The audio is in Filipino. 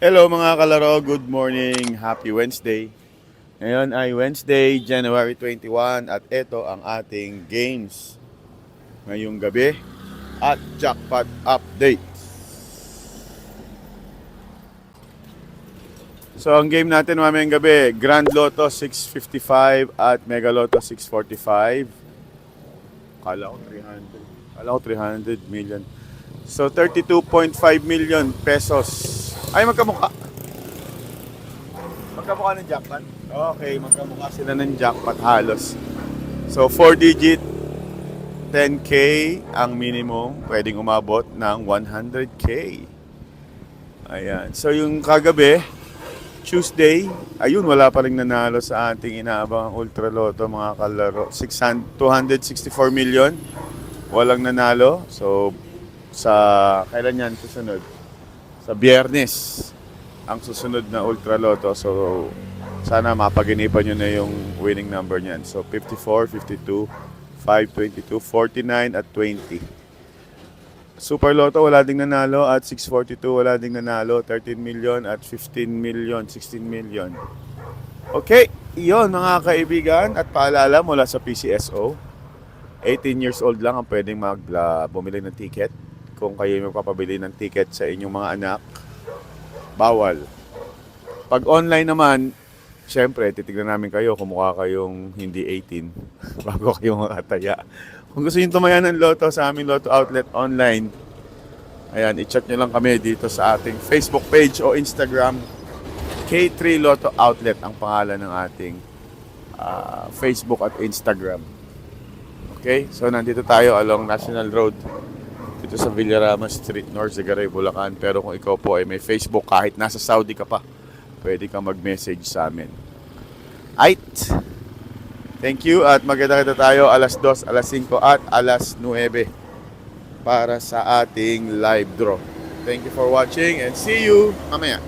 Hello mga kalaro, good morning, happy Wednesday. Ngayon ay Wednesday, January 21 at ito ang ating games ngayong gabi at jackpot update. So ang game natin mamayang gabi, Grand Lotto 655 at Mega Lotto 645. Kala ko 300 million. So 32.5 million pesos. Ay, magkamukha. Magkamukha ng jackpot? Okay, magkamukha sila ng jackpot halos. So, 4-digit, 10K ang minimum. Pwedeng umabot ng 100K. Ayan. So, yung kagabi, Tuesday, ayun, wala pa rin nanalo sa ating inaabang Ultra Lotto, mga kalaro. 264 million. Walang nanalo. So, kailan yan susunod? Sa Biyernes ang susunod na Ultra Lotto. So, sana mapaginipan nyo na yung winning number niyan. So, 54, 52, 5, 22, 49 at 20. Super Lotto wala ding nanalo at 642 wala ding nanalo. 13 million at 15 million, 16 million. Okay, iyon mga kaibigan. At paalala mula sa PCSO, 18 years old lang ang pwedeng bumili ng ticket. Kung kayo magpapabili ng ticket sa inyong mga anak, bawal. Pag online naman, syempre, titignan namin kayo kung mukha kayong hindi 18 bago kayo makataya. Kung gusto nyo tumaya ng Lotto sa aming Lotto Outlet online, ayan, i-chat nyo lang kami dito sa ating Facebook page o Instagram. K3 Lotto Outlet ang pangalan ng ating Facebook at Instagram. Okay? So, nandito tayo along National Road dito sa Villarama Street, North Zagaray, Bulacan. Pero kung ikaw po ay may Facebook, kahit nasa Saudi ka pa, pwede kang mag-message sa amin. Aight! Thank you at magkita tayo alas 2, alas 5 at alas 9 para sa ating live draw. Thank you for watching and see you mamaya.